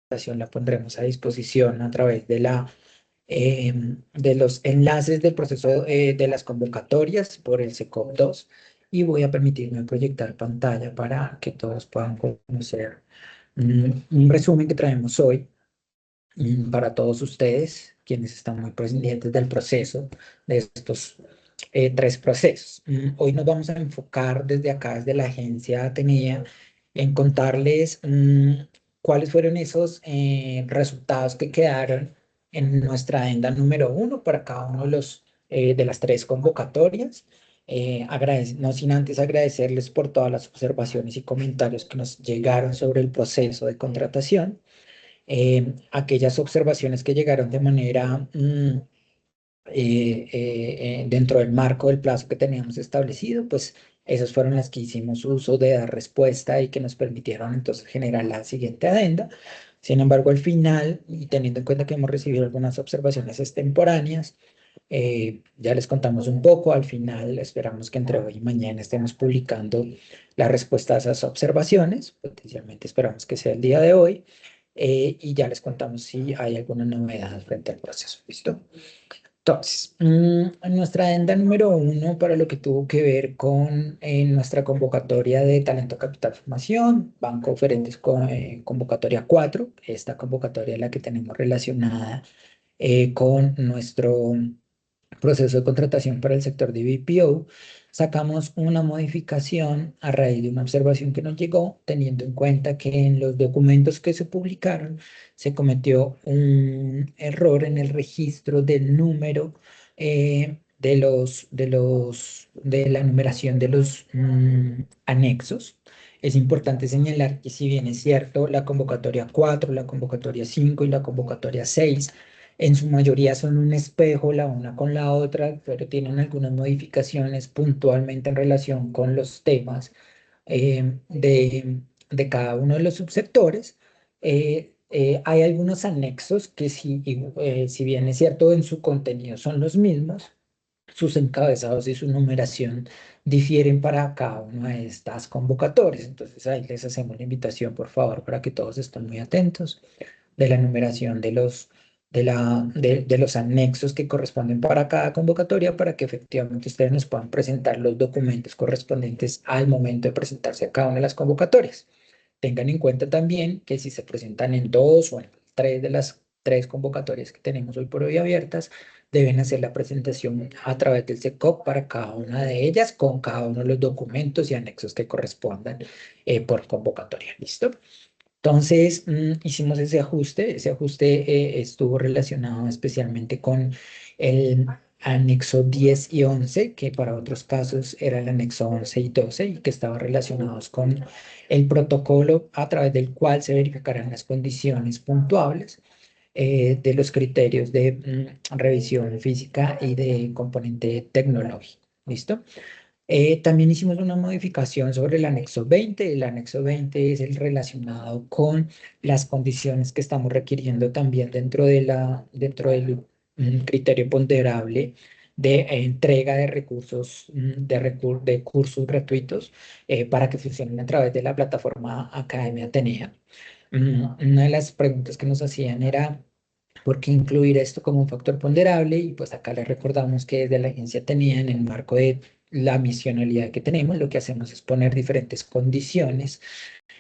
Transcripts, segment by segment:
La pondremos a disposición a través de los enlaces del proceso de las convocatorias por el SECOP 2 y voy a permitirme proyectar pantalla para que todos puedan conocer un resumen que traemos hoy para todos ustedes, quienes están muy pendientes del proceso, de estos tres procesos. Hoy nos vamos a enfocar desde acá, desde la agencia Atenea, en contarles cuáles fueron esos resultados que quedaron en nuestra adenda número 1 para cada uno de de las tres convocatorias. No sin antes agradecerles por todas las observaciones y comentarios que nos llegaron sobre el proceso de contratación, aquellas observaciones que llegaron de manera dentro del marco del plazo que teníamos establecido, pues esas fueron las que hicimos uso de dar respuesta y que nos permitieron entonces generar la siguiente adenda. Sin embargo, al final, y teniendo en cuenta que hemos recibido algunas observaciones extemporáneas, ya les contamos un poco. Al final esperamos que entre hoy y mañana estemos publicando la respuesta a esas observaciones. Potencialmente esperamos que sea el día de hoy. Y ya les contamos si hay alguna novedad frente al proceso. ¿Listo? Entonces, en nuestra adenda número 1, para lo que tuvo que ver con nuestra convocatoria de Talento Capital Formación, Banco Oferentes con convocatoria 4, esta convocatoria es la que tenemos relacionada con nuestro proceso de contratación para el sector de BPO, sacamos una modificación a raíz de una observación que nos llegó, teniendo en cuenta que en los documentos que se publicaron se cometió un error en el registro del número de la numeración de los anexos. Es importante señalar que si bien es cierto, la convocatoria 4, la convocatoria 5 y la convocatoria 6 en su mayoría son un espejo la una con la otra, pero tienen algunas modificaciones puntualmente en relación con los temas de cada uno de los subsectores. Hay algunos anexos que si bien es cierto en su contenido son los mismos, sus encabezados y su numeración difieren para cada una de estas convocatorias. Entonces ahí les hacemos la invitación, por favor, para que todos estén muy atentos de la numeración de los anexos que corresponden para cada convocatoria, para que efectivamente ustedes nos puedan presentar los documentos correspondientes al momento de presentarse a cada una de las convocatorias. Tengan en cuenta también que si se presentan en dos o en tres de las tres convocatorias que tenemos hoy por hoy abiertas, deben hacer la presentación a través del SECOP para cada una de ellas, con cada uno de los documentos y anexos que correspondan por convocatoria. ¿Listo? Entonces, hicimos ese ajuste estuvo relacionado especialmente con el anexo 10 y 11, que para otros casos era el anexo 11 y 12, y que estaban relacionados con el protocolo a través del cual se verificarán las condiciones puntuables de los criterios de revisión física y de componente tecnológico. ¿Listo? También hicimos una modificación sobre el anexo 20. El anexo 20 es el relacionado con las condiciones que estamos requiriendo también dentro del criterio ponderable de entrega de recursos, de cursos gratuitos para que funcionen a través de la plataforma Academia Atenea. Una de las preguntas que nos hacían era: ¿por qué incluir esto como un factor ponderable? Y pues acá les recordamos que desde la agencia tenía, en el marco de la misionalidad que tenemos, lo que hacemos es poner diferentes condiciones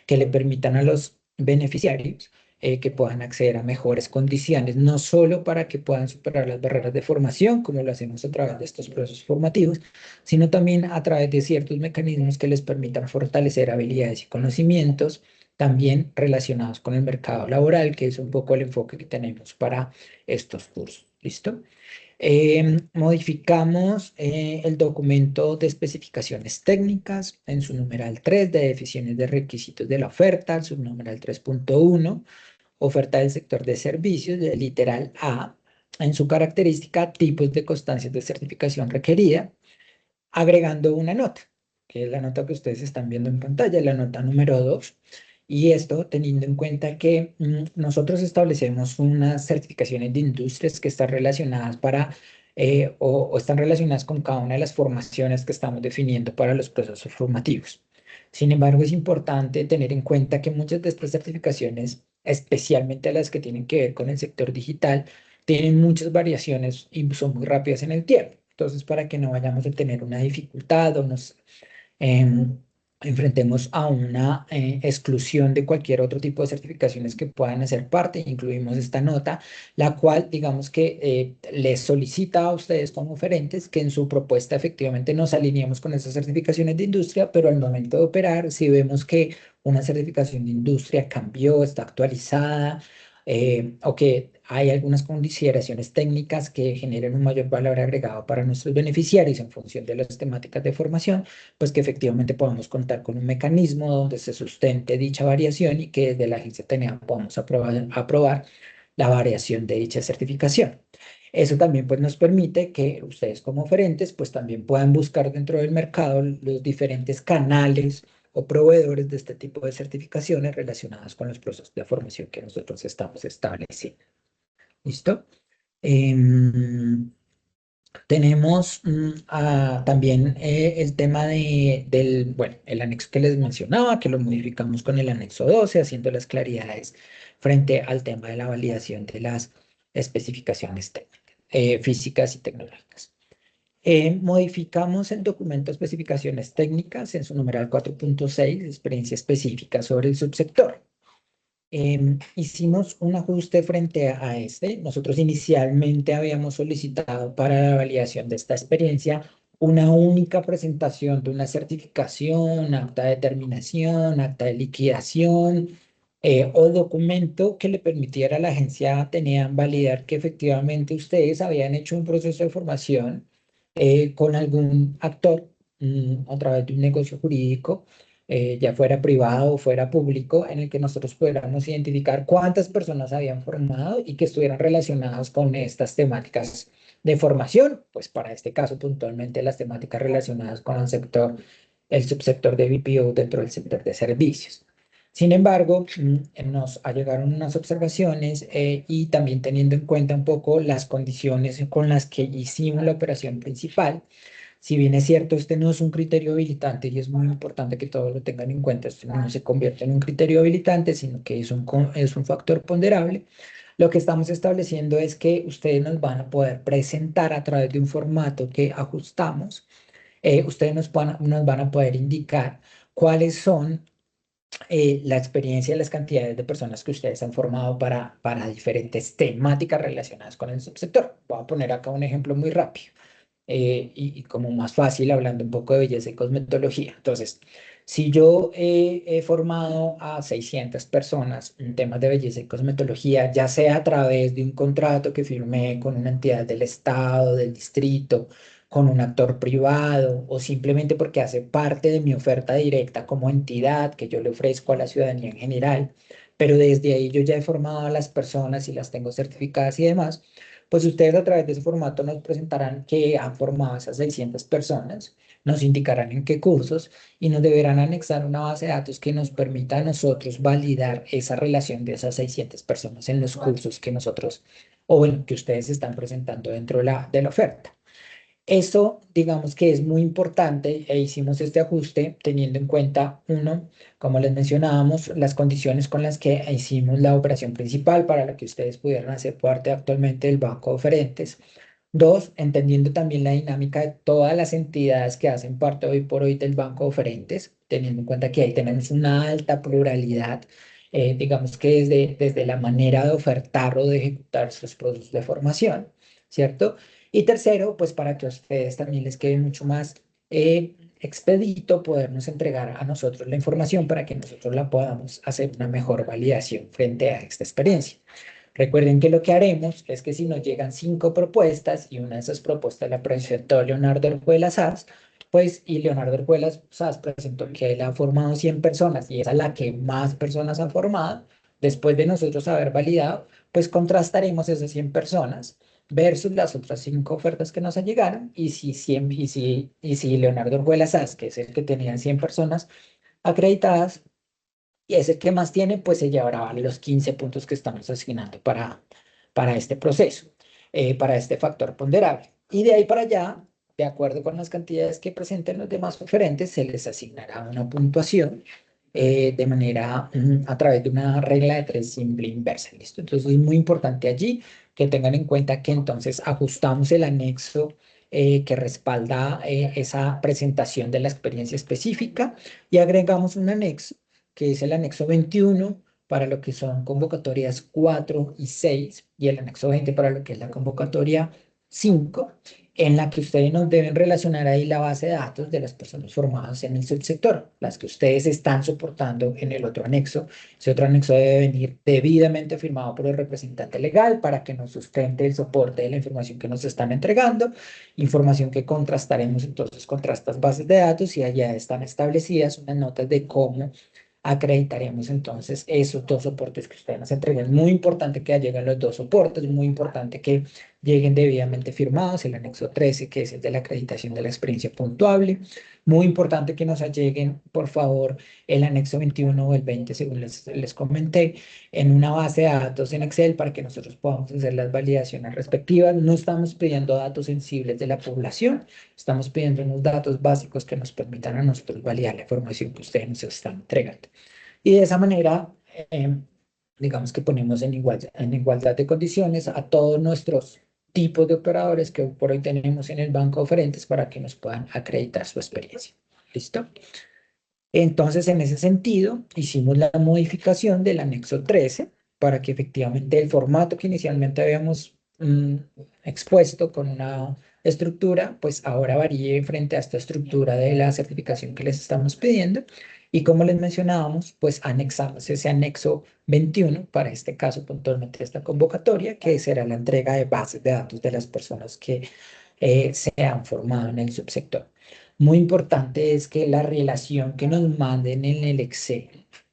que le permitan a los beneficiarios que puedan acceder a mejores condiciones, no solo para que puedan superar las barreras de formación, como lo hacemos a través de estos procesos formativos, sino también a través de ciertos mecanismos que les permitan fortalecer habilidades y conocimientos también relacionados con el mercado laboral, que es un poco el enfoque que tenemos para estos cursos. ¿Listo? Modificamos el documento de especificaciones técnicas en su numeral 3 de definiciones de requisitos de la oferta, su numeral 3.1, oferta del sector de servicios, de literal A, en su característica tipos de constancias de certificación requerida, agregando una nota, que es la nota que ustedes están viendo en pantalla, la nota número 2. Y esto teniendo en cuenta que nosotros establecemos unas certificaciones de industrias que están relacionadas o están relacionadas con cada una de las formaciones que estamos definiendo para los procesos formativos. Sin embargo, es importante tener en cuenta que muchas de estas certificaciones especialmente las que tienen que ver con el sector digital, tienen muchas variaciones y son muy rápidas en el tiempo. Entonces, para que no vayamos a tener una dificultad o nos em, enfrentemos a una exclusión de cualquier otro tipo de certificaciones que puedan hacer parte, incluimos esta nota, la cual digamos que les solicita a ustedes como oferentes que en su propuesta efectivamente nos alineemos con esas certificaciones de industria, pero al momento de operar, si vemos que una certificación de industria cambió, está actualizada, o que hay algunas consideraciones técnicas que generen un mayor valor agregado para nuestros beneficiarios en función de las temáticas de formación, pues que efectivamente podamos contar con un mecanismo donde se sustente dicha variación y que desde la agencia TNEA podamos aprobar la variación de dicha certificación. Eso también pues nos permite que ustedes como oferentes pues también puedan buscar dentro del mercado los diferentes canales o proveedores de este tipo de certificaciones relacionadas con los procesos de formación que nosotros estamos estableciendo. ¿Listo? Em, Tenemos también el tema bueno, el anexo que les mencionaba, que lo modificamos con el anexo 12, haciendo las claridades frente al tema de la validación de las especificaciones técnicas, físicas y tecnológicas. Modificamos el documento de especificaciones técnicas en su numeral 4.6, experiencia específica sobre el subsector. Hicimos un ajuste frente a este. Nosotros inicialmente habíamos solicitado para la validación de esta experiencia una única presentación de una certificación, acta de terminación, acta de liquidación o documento que le permitiera a la agencia Atenea validar que efectivamente ustedes habían hecho un proceso de formación con algún actor a través de un negocio jurídico, ya fuera privado o fuera público, en el que nosotros pudiéramos identificar cuántas personas habían formado y que estuvieran relacionadas con estas temáticas de formación, pues para este caso puntualmente las temáticas relacionadas con el subsector de BPO dentro del sector de servicios. Sin embargo, nos llegaron unas observaciones y también teniendo en cuenta un poco las condiciones con las que hicimos la operación principal. Si bien es cierto, este no es un criterio habilitante y es muy importante que todos lo tengan en cuenta, esto no se convierte en un criterio habilitante, sino que es un factor ponderable. Lo que estamos estableciendo es que ustedes nos van a poder presentar a través de un formato que ajustamos. Ustedes nos van a poder indicar cuáles son la experiencia y las cantidades de personas que ustedes han formado para diferentes temáticas relacionadas con el subsector. Voy a poner acá un ejemplo muy rápido y como más fácil, hablando un poco de belleza y cosmetología. Entonces, si yo he formado a 600 personas en temas de belleza y cosmetología, ya sea a través de un contrato que firmé con una entidad del estado, del distrito, con un actor privado o simplemente porque hace parte de mi oferta directa como entidad que yo le ofrezco a la ciudadanía en general, pero desde ahí yo ya he formado a las personas y las tengo certificadas y demás, pues ustedes a través de ese formato nos presentarán que han formado a esas 600 personas, nos indicarán en qué cursos y nos deberán anexar una base de datos que nos permita a nosotros validar esa relación de esas 600 personas en los cursos que nosotros o bueno, que ustedes están presentando dentro de la oferta. Eso, digamos que es muy importante e hicimos este ajuste teniendo en cuenta, uno, como les mencionábamos, las condiciones con las que hicimos la operación principal para la que ustedes pudieran hacer parte actualmente del banco de oferentes. Dos, entendiendo también la dinámica de todas las entidades que hacen parte hoy por hoy del banco de oferentes, teniendo en cuenta que ahí tenemos una alta pluralidad, digamos que desde la manera de ofertar o de ejecutar sus procesos de formación, ¿cierto? Y tercero, pues para que a ustedes también les quede mucho más expedito podernos entregar a nosotros la información para que nosotros la podamos hacer una mejor validación frente a esta experiencia. Recuerden que lo que haremos es que si nos llegan 5 propuestas y una de esas propuestas la presentó Leonardo Orjuela Saz, pues y Leonardo Orjuela Saz presentó que él ha formado 100 personas y esa es la que más personas ha formado, después de nosotros haber validado, pues contrastaremos esas 100 personas versus las otras 5 ofertas que nos llegaron y si Leonardo Orjuela Saz, que es el que tenía 100 personas acreditadas, y ese que más tiene, pues se llevará los 15 puntos que estamos asignando para este proceso, para este factor ponderable. Y de ahí para allá, de acuerdo con las cantidades que presenten los demás oferentes, se les asignará una puntuación de manera a través de una regla de tres simple inversa. ¿Listo? Entonces es muy importante allí que tengan en cuenta que entonces ajustamos el anexo que respalda esa presentación de la experiencia específica y agregamos un anexo que es el anexo 21 para lo que son convocatorias 4 y 6 y el anexo 20 para lo que es la convocatoria 5, en la que ustedes nos deben relacionar ahí la base de datos de las personas formadas en el subsector, las que ustedes están soportando en el otro anexo. Ese otro anexo debe venir debidamente firmado por el representante legal para que nos sustente el soporte de la información que nos están entregando, información que contrastaremos entonces contra estas bases de datos y allá están establecidas unas notas de cómo acreditaremos entonces esos dos soportes que ustedes nos entreguen. Muy importante que lleguen los dos soportes, muy importante que lleguen debidamente firmados, el anexo 13, que es el de la acreditación de la experiencia puntuable. Muy importante que nos lleguen, por favor, el anexo 21 o el 20, según les comenté, en una base de datos en Excel para que nosotros podamos hacer las validaciones respectivas. No estamos pidiendo datos sensibles de la población, estamos pidiendo unos datos básicos que nos permitan a nosotros validar la información que ustedes nos están entregando. Y de esa manera, digamos que ponemos en igualdad de condiciones a todos nuestros tipos de operadores que hoy por hoy tenemos en el banco oferentes para que nos puedan acreditar su experiencia. ¿Listo? Entonces, en ese sentido, hicimos la modificación del anexo 13 para que efectivamente el formato que inicialmente habíamos expuesto con una estructura, pues ahora varíe frente a esta estructura de la certificación que les estamos pidiendo. Y como les mencionábamos, pues anexamos ese anexo 21 para este caso puntualmente esta convocatoria, que será la entrega de bases de datos de las personas que se han formado en el subsector. Muy importante es que la relación que nos manden en el Excel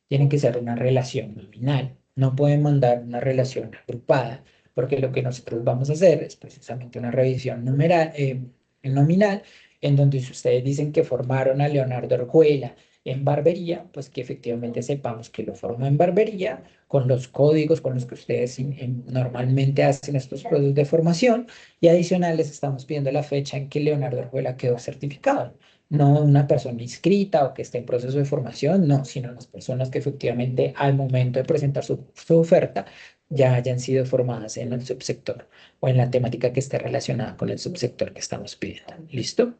tiene que ser una relación nominal. No pueden mandar una relación agrupada, porque lo que nosotros vamos a hacer es precisamente una revisión nominal, en donde si ustedes dicen que formaron a Leonardo Orjuela en barbería, pues que efectivamente sepamos que lo formó en barbería con los códigos con los que ustedes normalmente hacen estos procesos de formación y adicional les estamos pidiendo la fecha en que Leonardo Orjuela quedó certificado. No una persona inscrita o que esté en proceso de formación, no, sino las personas que efectivamente al momento de presentar su oferta ya hayan sido formadas en el subsector o en la temática que esté relacionada con el subsector que estamos pidiendo. ¿Listo?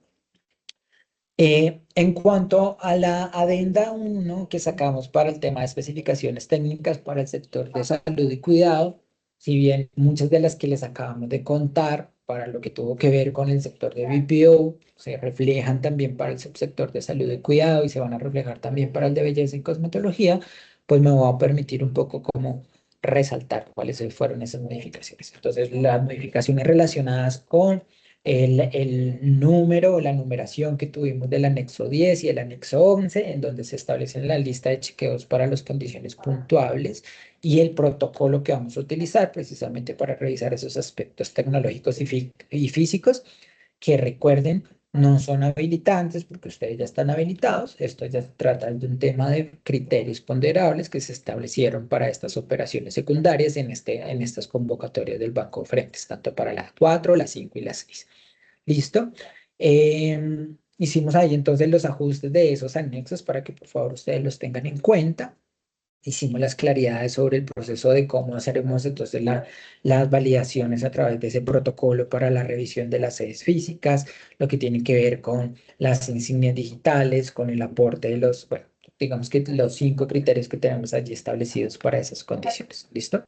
En cuanto a la adenda 1 que sacamos para el tema de especificaciones técnicas para el sector de salud y cuidado, si bien muchas de las que les acabamos de contar para lo que tuvo que ver con el sector de BPO se reflejan también para el subsector de salud y cuidado y se van a reflejar también para el de belleza y cosmetología, pues me voy a permitir un poco como resaltar cuáles fueron esas modificaciones. Entonces, las modificaciones relacionadas con el número o la numeración que tuvimos del anexo 10 y el anexo 11, en donde se establecen la lista de chequeos para las condiciones puntuables y el protocolo que vamos a utilizar precisamente para revisar esos aspectos tecnológicos y físicos que recuerden, no son habilitantes porque ustedes ya están habilitados. Esto ya se trata de un tema de criterios ponderables que se establecieron para estas operaciones secundarias en estas convocatorias del banco de frentes, tanto para la 4, la 5 y la 6. ¿Listo? Hicimos ahí entonces los ajustes de esos anexos para que por favor ustedes los tengan en cuenta. Hicimos las claridades sobre el proceso de cómo haremos entonces las validaciones a través de ese protocolo para la revisión de las sedes físicas, lo que tiene que ver con las insignias digitales, con el aporte de los, bueno, digamos que los 5 criterios que tenemos allí establecidos para esas condiciones. ¿Listo?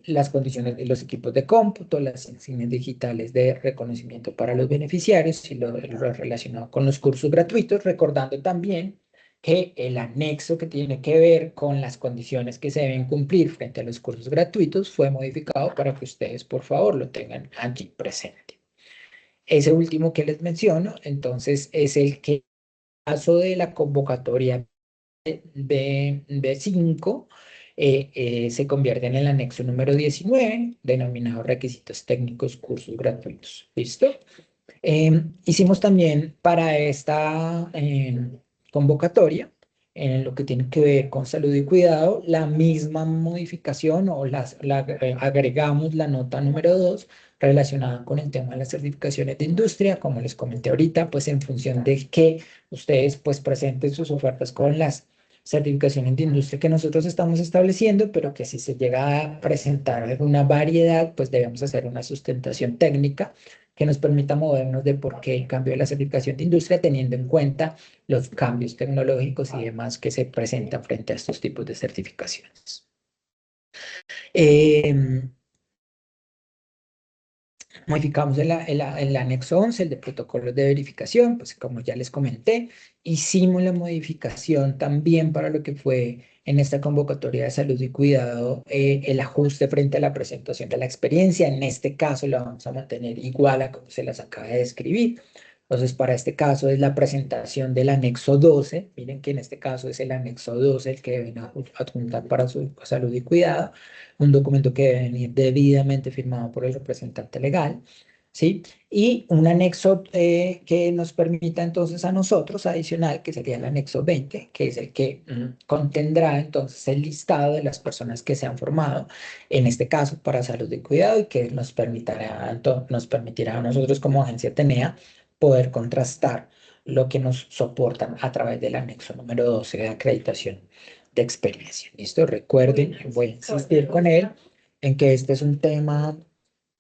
Las condiciones de los equipos de cómputo, las insignias digitales de reconocimiento para los beneficiarios y lo relacionado con los cursos gratuitos, recordando también que el anexo que tiene que ver con las condiciones que se deben cumplir frente a los cursos gratuitos fue modificado para que ustedes, por favor, lo tengan allí presente. Ese último que les menciono, entonces, es el que, en caso de la convocatoria B5 se convierte en el anexo número 19, denominado requisitos técnicos, cursos gratuitos. ¿Listo? Hicimos también para esta convocatoria en lo que tiene que ver con salud y cuidado, la misma modificación o agregamos la nota número 2 relacionada con el tema de las certificaciones de industria, como les comenté ahorita, pues en función de que ustedes pues presenten sus ofertas con las certificaciones de industria que nosotros estamos estableciendo, pero que si se llega a presentar alguna variedad, pues debemos hacer una sustentación técnica que nos permita movernos de por qué el cambio de la certificación de industria, teniendo en cuenta los cambios tecnológicos y demás que se presentan frente a estos tipos de certificaciones. Eh, Modificamos el anexo 11, el de protocolos de verificación, pues como ya les comenté, hicimos la modificación también para lo que fue en esta convocatoria de salud y cuidado, el ajuste frente a la presentación de la experiencia. En este caso lo vamos a mantener igual a como se las acaba de describir. Entonces, para este caso es la presentación del anexo 12. Miren que en este caso es el anexo 12 el que deben adjuntar para su salud y cuidado, un documento que debe venir debidamente firmado por el representante legal, ¿sí? Y un anexo que nos permita entonces a nosotros adicional, que sería el anexo 20, que es el que contendrá entonces el listado de las personas que se han formado, en este caso para salud y cuidado, y que nos permitirá a nosotros como agencia TENEA poder contrastar lo que nos soportan a través del anexo número 12 de acreditación de experiencia. ¿Listo? Recuerden, voy a insistir con él en que este es un tema,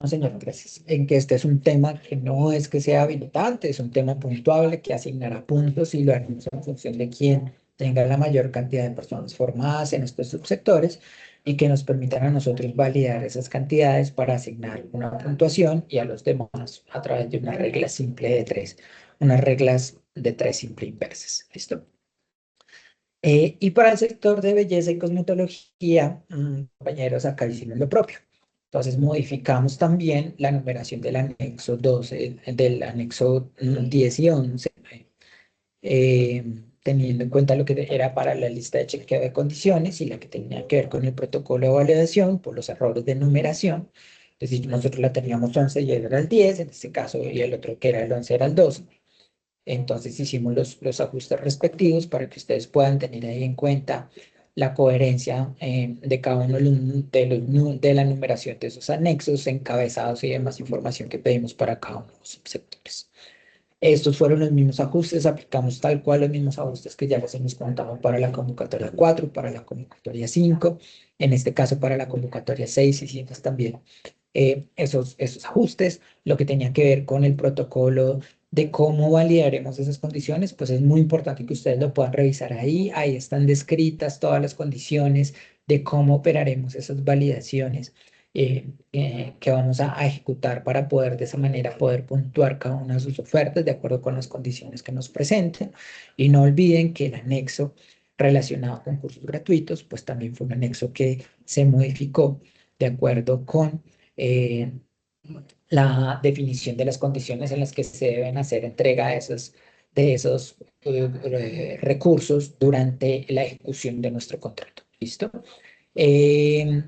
no señor, gracias, en que este es un tema que no es que sea habilitante, es un tema puntuable que asignará puntos y lo haremos en función de quién tenga la mayor cantidad de personas formadas en estos subsectores y que nos permitan a nosotros validar esas cantidades para asignar una puntuación y a los demás a través de una regla simple de tres, unas reglas de tres simple inversas. ¿Listo? Y para el sector de belleza y cosmetología, compañeros, acá hicimos lo propio. Entonces modificamos también la numeración del anexo 12, del anexo 10 y 11, teniendo en cuenta lo que era para la lista de chequeo de condiciones y la que tenía que ver con el protocolo de validación por los errores de numeración. Es decir, nosotros la teníamos 11 y él era el 10, en este caso, y el otro que era el 11 era el 12. Entonces hicimos los ajustes respectivos para que ustedes puedan tener ahí en cuenta la coherencia de cada uno de la numeración de esos anexos, encabezados y demás información que pedimos para cada uno de los subsectores. Estos fueron los mismos ajustes, aplicamos tal cual los mismos ajustes que ya les hemos contado para la convocatoria 4, para la convocatoria 5, en este caso para la convocatoria 6 hicimos también esos ajustes, lo que tenía que ver con el protocolo de cómo validaremos esas condiciones, pues es muy importante que ustedes lo puedan revisar ahí. Ahí están descritas todas las condiciones de cómo operaremos esas validaciones que vamos a ejecutar para poder de esa manera poder puntuar cada una de sus ofertas de acuerdo con las condiciones que nos presenten. Y no olviden que el anexo relacionado con cursos gratuitos, pues también fue un anexo que se modificó de acuerdo con eh, la definición de las condiciones en las que se deben hacer entrega de esos recursos durante la ejecución de nuestro contrato. ¿Listo? Eh,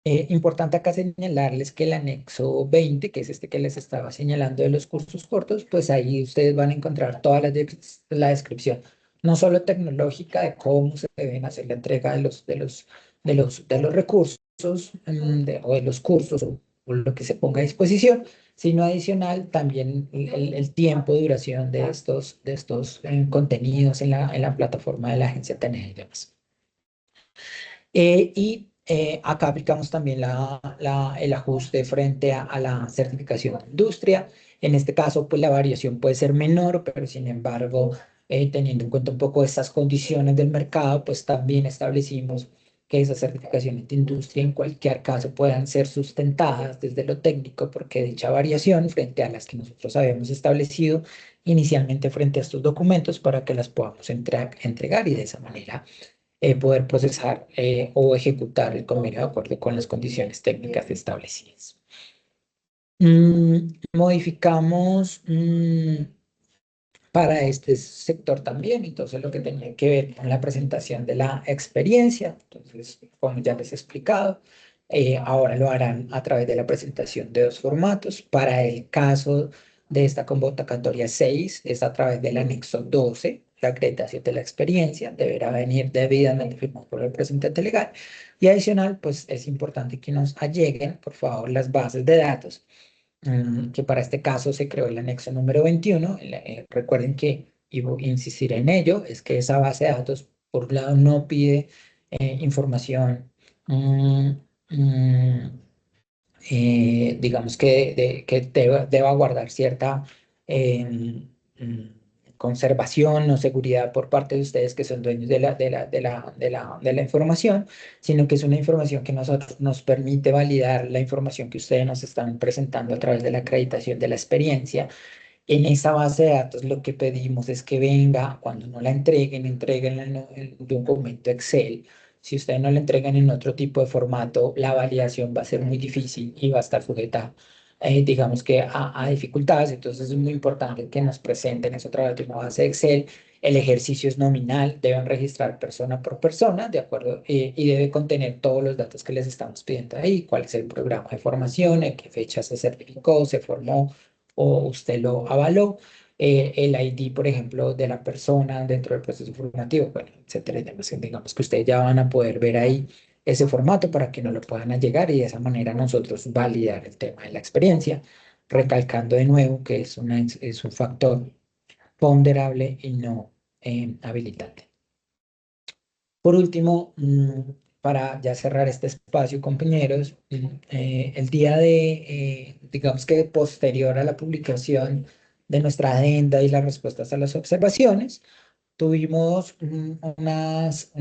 Importante acá señalarles que el anexo 20, que es este que les estaba señalando de los cursos cortos, pues ahí ustedes van a encontrar toda la descripción, no solo tecnológica de cómo se deben hacer la entrega de los recursos o de los cursos o lo que se ponga a disposición, sino adicional también el tiempo de duración de estos contenidos en la plataforma de la agencia TNE y demás. Acá aplicamos también el ajuste frente a la certificación de industria. En este caso, pues la variación puede ser menor, pero sin embargo, teniendo en cuenta un poco estas condiciones del mercado, pues también establecimos que esas certificaciones de industria en cualquier caso puedan ser sustentadas desde lo técnico, porque dicha variación frente a las que nosotros habíamos establecido inicialmente frente a estos documentos para que las podamos entregar y de esa manera poder procesar o ejecutar el convenio de acuerdo con las condiciones técnicas establecidas. Modificamos para este sector también, entonces lo que tenía que ver con la presentación de la experiencia, entonces como ya les he explicado, ahora lo harán a través de la presentación de dos formatos. Para el caso de esta convocatoria 6 es a través del anexo 12, La acreditación de la experiencia deberá venir debidamente firmado por el representante legal. Y adicional, pues es importante que nos alleguen, por favor, las bases de datos, que para este caso se creó el anexo número 21. Recuerden que, y voy a insistir en ello, es que esa base de datos, por un lado, no pide información, mm, mm, digamos que, que deba guardar cierta eh, conservación o seguridad por parte de ustedes que son dueños de la información, sino que es una información que nosotros nos permite validar la información que ustedes nos están presentando a través de la acreditación de la experiencia. En esa base de datos lo que pedimos es que venga, cuando no la entreguen, entreguen el documento Excel. Si ustedes no la entregan en otro tipo de formato, la validación va a ser muy difícil y va a estar sujeta, digamos que a dificultades. Entonces es muy importante que nos presenten eso a través de una base de Excel. El ejercicio es nominal, deben registrar persona por persona, ¿de acuerdo? Y debe contener todos los datos que les estamos pidiendo ahí, cuál es el programa de formación, en qué fecha se certificó, se formó o usted lo avaló, el ID, por ejemplo, de la persona dentro del proceso formativo, bueno, etcétera. Y demás. Digamos que ustedes ya van a poder ver ahí ese formato para que no lo puedan allegar y de esa manera nosotros validar el tema de la experiencia, recalcando de nuevo que es un factor ponderable y no habilitante. Por último, para ya cerrar este espacio, compañeros, el día digamos que posterior a la publicación de nuestra agenda y las respuestas a las observaciones, tuvimos unas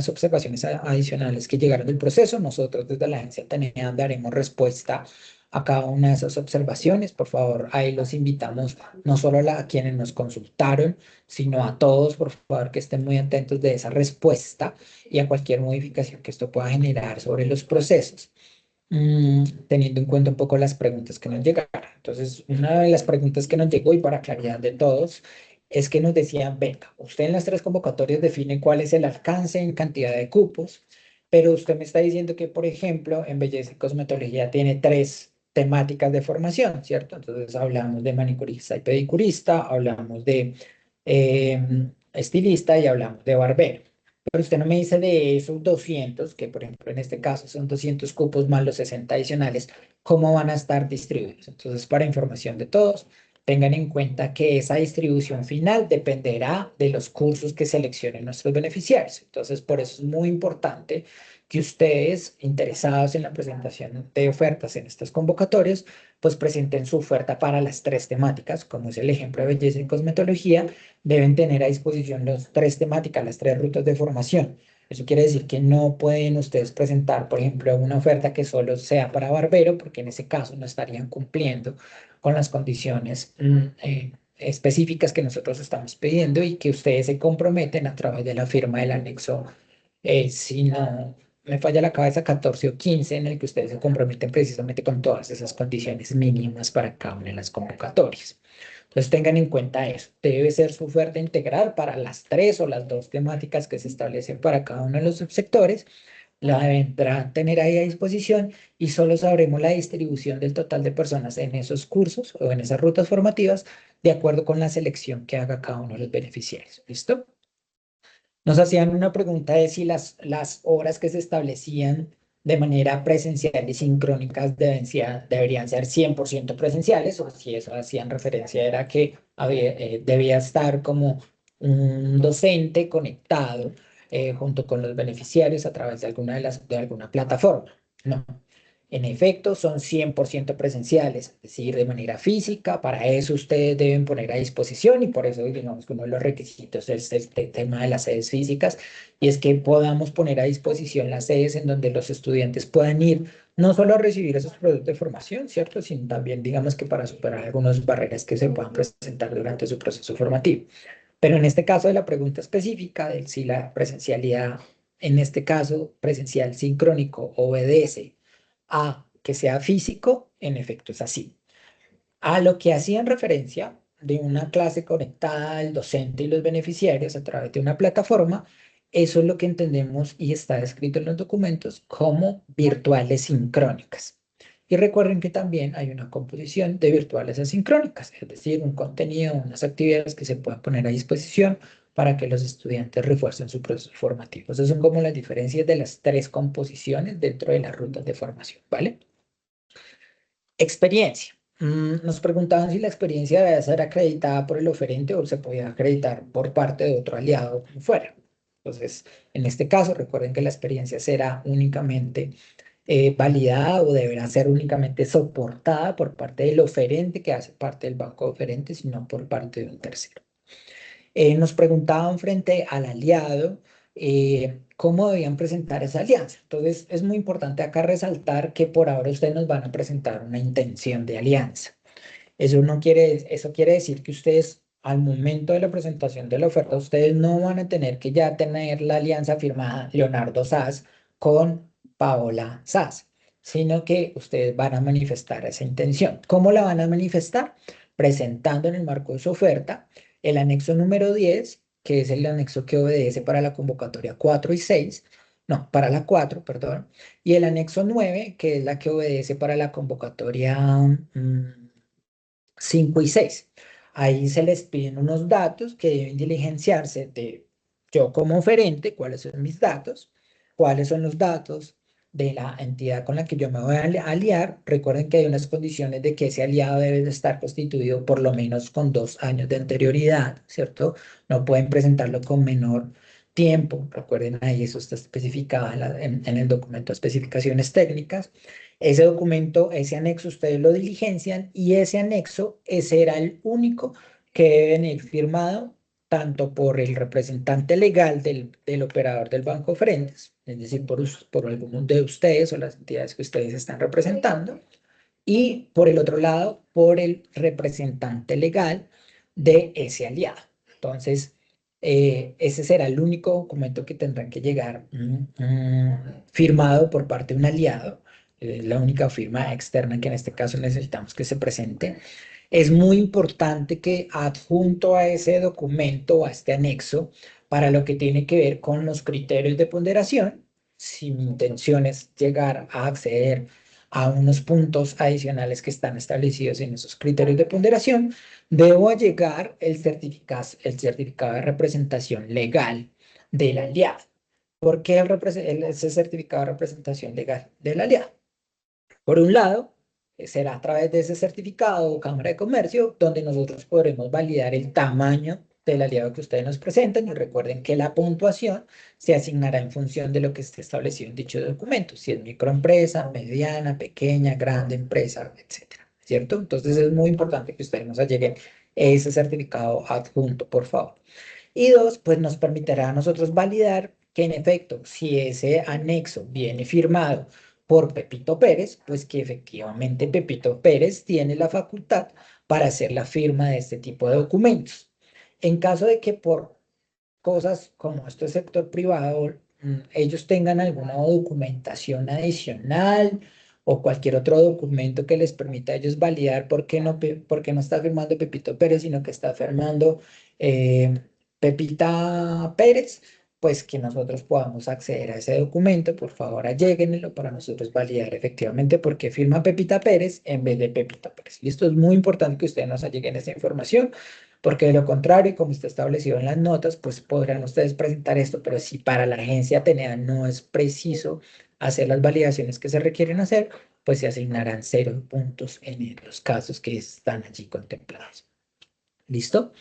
observaciones adicionales que llegaron del proceso. Nosotros desde la agencia TENEA daremos respuesta a cada una de esas observaciones. Por favor, ahí los invitamos no solo a quienes nos consultaron, sino a todos, por favor, que estén muy atentos de esa respuesta y a cualquier modificación que esto pueda generar sobre los procesos, teniendo en cuenta un poco las preguntas que nos llegaron. Entonces, una de las preguntas que nos llegó, y para claridad de todos, es que nos decían: venga, usted en las tres convocatorias define cuál es el alcance en cantidad de cupos, pero usted me está diciendo que, por ejemplo, en belleza y cosmetología tiene tres temáticas de formación, ¿cierto? Entonces hablamos de manicurista y pedicurista, hablamos de estilista y hablamos de barbero. Pero usted no me dice de esos 200, que por ejemplo en este caso son 200 cupos más los 60 adicionales, cómo van a estar distribuidos. Entonces, para información de todos, tengan en cuenta que esa distribución final dependerá de los cursos que seleccionen nuestros beneficiarios. Entonces, por eso es muy importante que ustedes, interesados en la presentación de ofertas en estas convocatorias, pues presenten su oferta para las tres temáticas, como es el ejemplo de belleza y cosmetología. Deben tener a disposición las tres temáticas, las tres rutas de formación. Eso quiere decir que no pueden ustedes presentar, por ejemplo, una oferta que solo sea para barbero, porque en ese caso no estarían cumpliendo con las condiciones específicas que nosotros estamos pidiendo y que ustedes se comprometen a través de la firma del anexo, si no me falla la cabeza, 14 o 15, en el que ustedes se comprometen precisamente con todas esas condiciones mínimas para cada una de las convocatorias. Entonces tengan en cuenta eso. Debe ser su oferta integral para las tres o las dos temáticas que se establecen para cada uno de los subsectores. La deberán tener ahí a disposición y solo sabremos la distribución del total de personas en esos cursos o en esas rutas formativas de acuerdo con la selección que haga cada uno de los beneficiarios. ¿Listo? Nos hacían una pregunta de si las horas que se establecían de manera presencial y sincrónicas deberían ser 100% presenciales, o si eso hacían referencia era que debía estar como un docente conectado junto con los beneficiarios a través de de alguna plataforma. No. En efecto, son 100% presenciales, es decir, de manera física. Para eso ustedes deben poner a disposición y por eso digamos que uno de los requisitos es el tema de las sedes físicas, y es que podamos poner a disposición las sedes en donde los estudiantes puedan ir no solo a recibir esos productos de formación, ¿cierto? Sino también digamos que para superar algunas barreras que se puedan presentar durante su proceso formativo. Pero en este caso de la pregunta específica de si la presencialidad, en este caso presencial sincrónico, obedece a que sea físico, en efecto es así. A lo que hacían referencia de una clase conectada al docente y los beneficiarios a través de una plataforma, eso es lo que entendemos y está escrito en los documentos como virtuales sincrónicas. Y recuerden que también hay una composición de virtuales asincrónicas, es decir, un contenido, unas actividades que se puedan poner a disposición para que los estudiantes refuercen su proceso formativo. Esas son como las diferencias de las tres composiciones dentro de las rutas de formación, ¿vale? Experiencia. Nos preguntaban si la experiencia debe ser acreditada por el oferente o se podía acreditar por parte de otro aliado como fuera. Entonces, en este caso, recuerden que la experiencia será únicamente validada o deberá ser únicamente soportada por parte del oferente que hace parte del banco oferente, sino por parte de un tercero. Nos preguntaban frente al aliado cómo debían presentar esa alianza. Entonces, es muy importante acá resaltar que por ahora ustedes nos van a presentar una intención de alianza. Eso quiere decir que ustedes, al momento de la presentación de la oferta, ustedes no van a tener que ya tener la alianza firmada Leonardo Sas con Paola Sas, sino que ustedes van a manifestar esa intención. ¿Cómo la van a manifestar? Presentando en el marco de su oferta el anexo número 10, que es el anexo que obedece para la convocatoria 4 y 6, no, para la 4, perdón, y el anexo 9, que es la que obedece para la convocatoria 5 y 6. Ahí se les piden unos datos que deben diligenciarse de yo como oferente, cuáles son mis datos, cuáles son los datos de la entidad con la que yo me voy a aliar. Recuerden que hay unas condiciones de que ese aliado debe de estar constituido por lo menos con 2 años de anterioridad, ¿cierto? No pueden presentarlo con menor tiempo. Recuerden ahí, eso está especificado en el documento de especificaciones técnicas. Ese documento, ese anexo, ustedes lo diligencian y ese anexo será el único que debe venir firmado tanto por el representante legal del operador del banco frentes, es decir, por alguno de ustedes o las entidades que ustedes están representando, y por el otro lado, por el representante legal de ese aliado. Entonces, ese será el único documento que tendrán que llegar firmado por parte de un aliado, la única firma externa que en este caso necesitamos que se presente. Es muy importante que adjunto a ese documento, a este anexo, para lo que tiene que ver con los criterios de ponderación, si mi intención es llegar a acceder a unos puntos adicionales que están establecidos en esos criterios de ponderación, debo llegar el certificado de representación legal del aliado. ¿Por qué ese certificado de representación legal del aliado? Por un lado, será a través de ese certificado o Cámara de Comercio donde nosotros podremos validar el tamaño del aliado que ustedes nos presenten y recuerden que la puntuación se asignará en función de lo que esté establecido en dicho documento, si es microempresa, mediana, pequeña, grande empresa, etcétera, ¿cierto? Entonces es muy importante que ustedes nos alleguen ese certificado adjunto, por favor. Y dos, pues nos permitirá a nosotros validar que en efecto, si ese anexo viene firmado por Pepito Pérez, pues que efectivamente Pepito Pérez tiene la facultad para hacer la firma de este tipo de documentos. En caso de que por cosas como este sector privado, ellos tengan alguna documentación adicional o cualquier otro documento que les permita a ellos validar por qué no está firmando Pepito Pérez, sino que está firmando eh, Pepita Pérez, pues que nosotros podamos acceder a ese documento, por favor, alléguenlo para nosotros validar efectivamente por qué firma Pepita Pérez en vez de Pepito Pérez. Y esto es muy importante que ustedes nos alleguen esa información porque de lo contrario, como está establecido en las notas, pues podrán ustedes presentar esto, pero si para la agencia Atenea no es preciso hacer las validaciones que se requieren hacer, pues se asignarán 0 puntos en los casos que están allí contemplados. ¿Listo?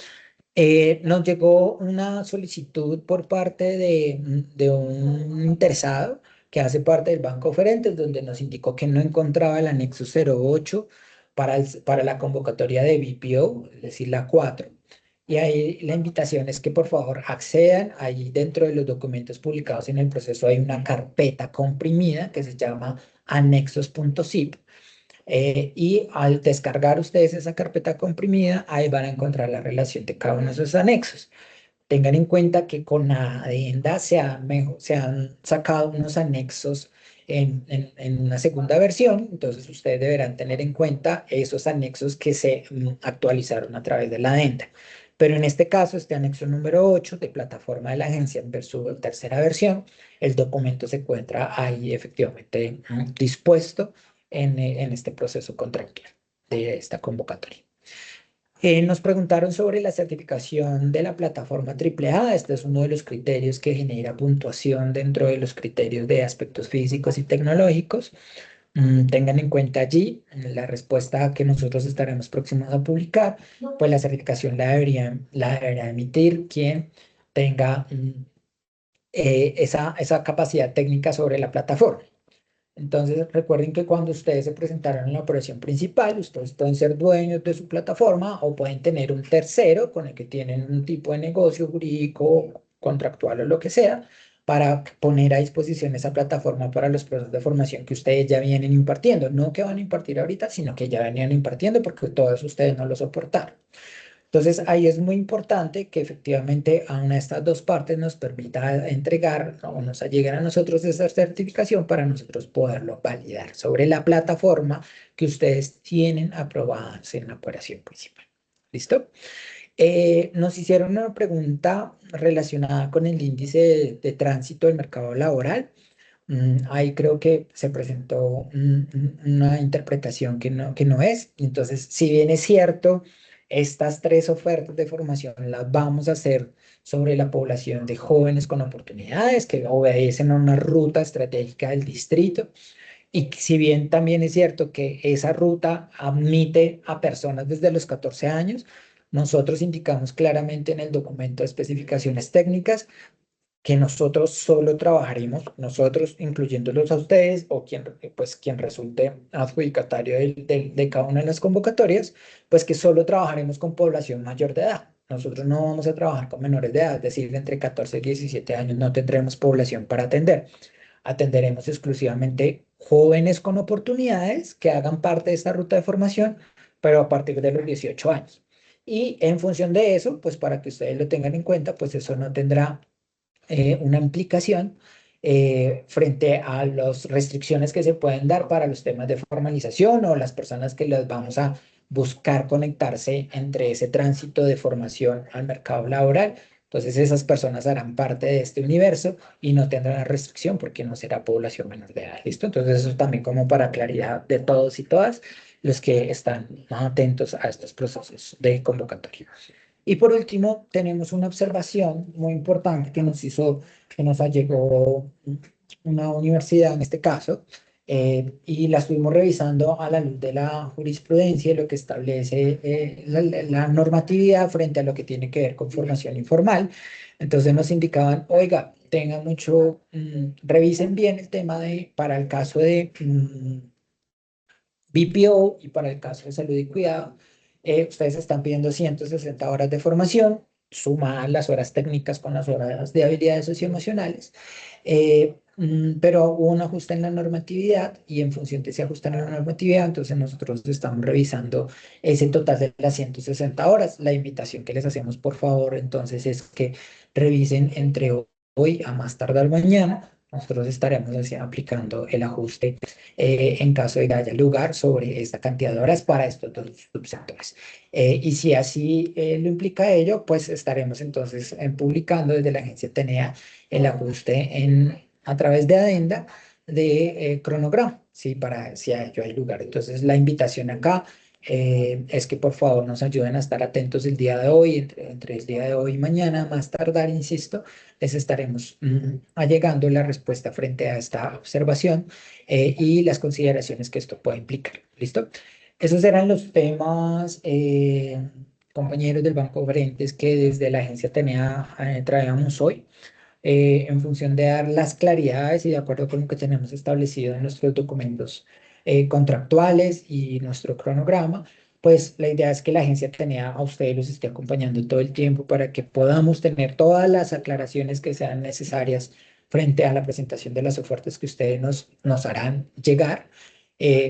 Nos llegó una solicitud por parte de un interesado que hace parte del banco oferente, donde nos indicó que no encontraba el anexo 08 para la convocatoria de BPO, es decir, la 4. Y ahí la invitación es que por favor accedan, ahí dentro de los documentos publicados en el proceso hay una carpeta comprimida que se llama anexos.zip. Y al descargar ustedes esa carpeta comprimida, ahí van a encontrar la relación de cada uno de esos anexos. Tengan en cuenta que con la adenda se han sacado unos anexos en una segunda versión, entonces ustedes deberán tener en cuenta esos anexos que se actualizaron a través de la adenda. Pero en este caso, este anexo número 8 de plataforma de la agencia en su tercera versión, el documento se encuentra ahí efectivamente dispuesto en este proceso contractual de esta convocatoria. Nos preguntaron sobre la certificación de la plataforma AAA. Este es uno de los criterios que genera puntuación dentro de los criterios de aspectos físicos y tecnológicos. Tengan en cuenta allí la respuesta que nosotros estaremos próximos a publicar, pues la certificación la debería emitir quien tenga esa capacidad técnica sobre la plataforma. Entonces, recuerden que cuando ustedes se presentaron en la operación principal, ustedes pueden ser dueños de su plataforma o pueden tener un tercero con el que tienen un tipo de negocio jurídico, contractual o lo que sea, para poner a disposición esa plataforma para los procesos de formación que ustedes ya vienen impartiendo. No que van a impartir ahorita, sino que ya venían impartiendo porque todos ustedes no lo soportaron. Entonces, ahí es muy importante que efectivamente a una de estas dos partes nos permita entregar o nos lleguen a nosotros esa certificación para nosotros poderlo validar sobre la plataforma que ustedes tienen aprobadas en la operación principal. ¿Listo? Nos hicieron una pregunta relacionada con el índice de tránsito del mercado laboral. Ahí creo que se presentó una interpretación que no es. Entonces, si bien es cierto, estas tres ofertas de formación las vamos a hacer sobre la población de jóvenes con oportunidades que obedecen a una ruta estratégica del distrito. Y si bien también es cierto que esa ruta admite a personas desde los 14 años, nosotros indicamos claramente en el documento de especificaciones técnicas que nosotros solo trabajaremos, nosotros incluyéndolos a ustedes o quien resulte adjudicatario de cada una de las convocatorias, pues que solo trabajaremos con población mayor de edad. Nosotros no vamos a trabajar con menores de edad, es decir, de entre 14 y 17 años no tendremos población para atender. Atenderemos exclusivamente jóvenes con oportunidades que hagan parte de esta ruta de formación, pero a partir de los 18 años. Y en función de eso, pues para que ustedes lo tengan en cuenta, pues eso no tendrá una implicación frente a las restricciones que se pueden dar para los temas de formalización o las personas que les vamos a buscar conectarse entre ese tránsito de formación al mercado laboral. Entonces esas personas harán parte de este universo y no tendrán la restricción porque no será población menor de edad. ¿Listo? Entonces eso también como para claridad de todos y todas los que están más atentos a estos procesos de convocatoria. Y por último, tenemos una observación muy importante que nos llegó una universidad en este caso, y la estuvimos revisando a la luz de la jurisprudencia y lo que establece la normatividad frente a lo que tiene que ver con formación informal. Entonces nos indicaban, oiga, tengan mucho, revisen bien el tema para el caso de BPO y para el caso de salud y cuidado, ustedes están pidiendo 160 horas de formación, suma las horas técnicas con las horas de habilidades socioemocionales, pero hubo un ajuste en la normatividad y en función de ese ajuste en la normatividad, entonces nosotros estamos revisando ese total de las 160 horas. La invitación que les hacemos, por favor, entonces es que revisen entre hoy a más tardar mañana. Nosotros estaremos aplicando el ajuste en caso de que haya lugar sobre esta cantidad de horas para estos dos subsectores. Y si así lo implica ello, pues estaremos entonces publicando desde la agencia TENEA el ajuste a través de adenda de cronograma, ¿sí? Para si a ello hay lugar. Entonces la invitación acá es que por favor nos ayuden a estar atentos el día de hoy, entre el día de hoy y mañana, más tardar, insisto, les estaremos allegando la respuesta frente a esta observación y las consideraciones que esto puede implicar. ¿Listo? Esos eran los temas, compañeros del Banco Frentes, que desde la agencia tenía, traíamos hoy, en función de dar las claridades y de acuerdo con lo que tenemos establecido en nuestros documentos contractuales y nuestro cronograma. Pues la idea es que la agencia tenía a ustedes los esté acompañando todo el tiempo para que podamos tener todas las aclaraciones que sean necesarias frente a la presentación de las ofertas que ustedes nos harán llegar.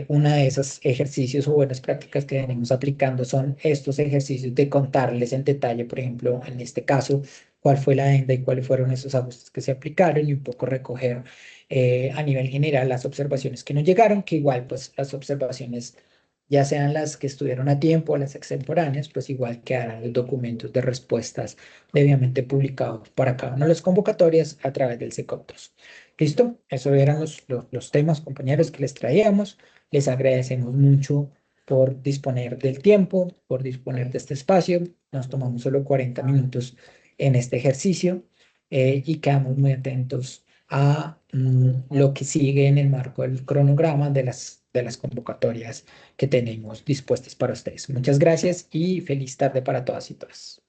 Una de esos ejercicios o buenas prácticas que venimos aplicando son estos ejercicios de contarles en detalle, por ejemplo, en este caso, cuál fue la adenda y cuáles fueron esos ajustes que se aplicaron y un poco recoger a nivel general las observaciones que nos llegaron, que igual pues las observaciones ya sean las que estuvieron a tiempo o las extemporáneas, pues igual quedarán los documentos de respuestas debidamente publicados para cada una de las convocatorias a través del SECOP2. Listo, eso eran los temas, compañeros, que les traíamos. Les agradecemos mucho por disponer del tiempo, por disponer de este espacio. Nos tomamos solo 40 minutos en este ejercicio y quedamos muy atentos a lo que sigue en el marco del cronograma de las convocatorias que tenemos dispuestas para ustedes. Muchas gracias y feliz tarde para todas y todas.